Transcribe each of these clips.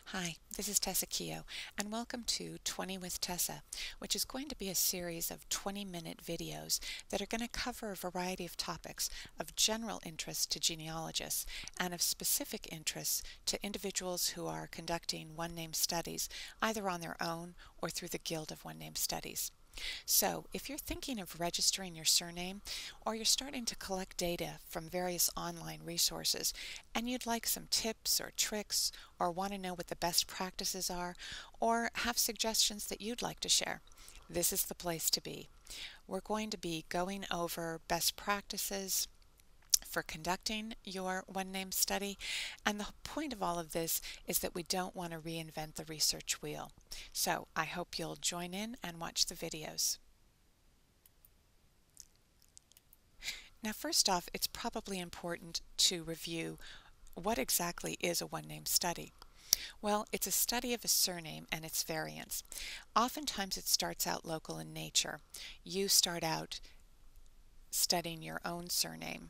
Hi, this is Tessa and welcome to 20 with Tessa, which is going to be a series of 20-minute videos that are going to cover a variety of topics of general interest to genealogists and of specific interest to individuals who are conducting one-name studies, either on their own or through the Guild of One-Name Studies. So, if you're thinking of registering your surname, or you're starting to collect data from various online resources, and you'd like some tips or tricks, or want to know what the best practices are, or have suggestions that you'd like to share, this is the place to be. We're going to be going over best practices for conducting your one-name study, and the point of all of this is that we don't want to reinvent the research wheel. So I hope you'll join in and watch the videos. Now, first off, it's probably important to review what exactly is a one-name study. Well, it's a study of a surname and its variants. Oftentimes it starts out local in nature. You start out studying your own surname,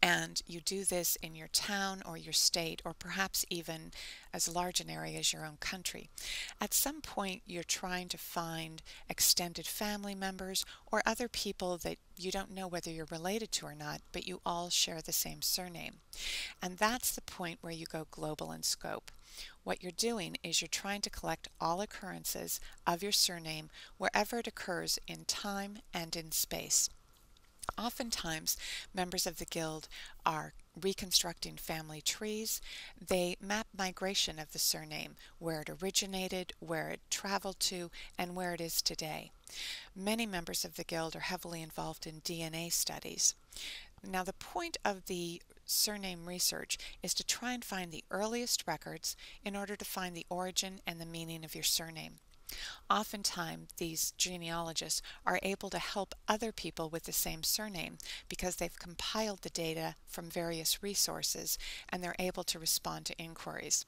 and you do this in your town or your state, or perhaps even as large an area as your own country. At some point, you're trying to find extended family members or other people that you don't know whether you're related to or not, but you all share the same surname. And that's the point where you go global in scope. What you're doing is you're trying to collect all occurrences of your surname wherever it occurs in time and in space. Oftentimes, members of the Guild are reconstructing family trees. They map migration of the surname, where it originated, where it traveled to, and where it is today. Many members of the Guild are heavily involved in DNA studies. Now, the point of the surname research is to try and find the earliest records in order to find the origin and the meaning of your surname. Oftentimes, these genealogists are able to help other people with the same surname because they've compiled the data from various resources and they're able to respond to inquiries.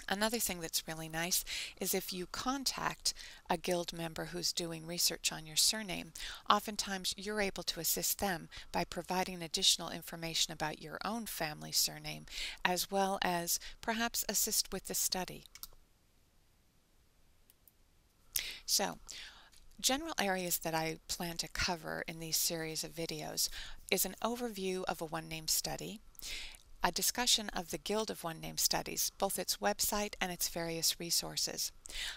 Another thing that's really nice is if you contact a Guild member who's doing research on your surname, oftentimes you're able to assist them by providing additional information about your own family surname, as well as perhaps assist with the study. So, general areas that I plan to cover in these series of videos is an overview of a one-name study, a discussion of the Guild of One-Name Studies, both its website and its various resources.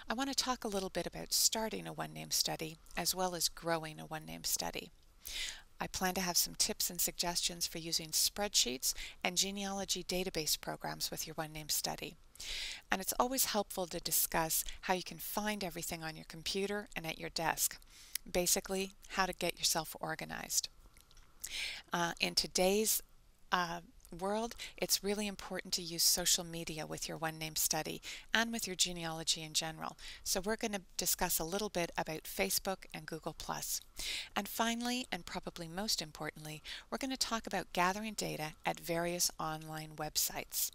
I want to talk a little bit about starting a one-name study as well as growing a one-name study. I plan to have some tips and suggestions for using spreadsheets and genealogy database programs with your one-name study. And it's always helpful to discuss how you can find everything on your computer and at your desk. Basically, how to get yourself organized. In today's world, it's really important to use social media with your one-name study and with your genealogy in general. So we're going to discuss a little bit about Facebook and Google+. And finally, and probably most importantly, we're going to talk about gathering data at various online websites.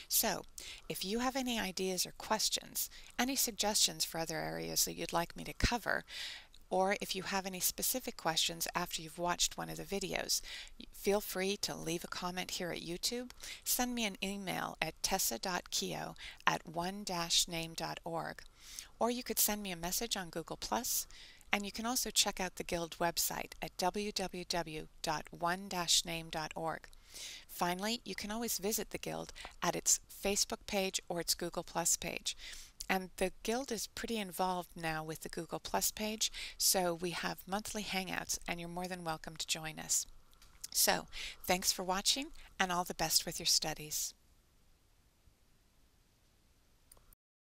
So, if you have any ideas or questions, any suggestions for other areas that you'd like me to cover, or if you have any specific questions after you've watched one of the videos, feel free to leave a comment here at YouTube, send me an email at tessa.keogh@one-name.org, or you could send me a message on Google+, and you can also check out the Guild website at www.one-name.org. Finally, you can always visit the Guild at its Facebook page or its Google+ page. And the Guild is pretty involved now with the Google+ page, so we have monthly hangouts, and you're more than welcome to join us. So, thanks for watching, and all the best with your studies.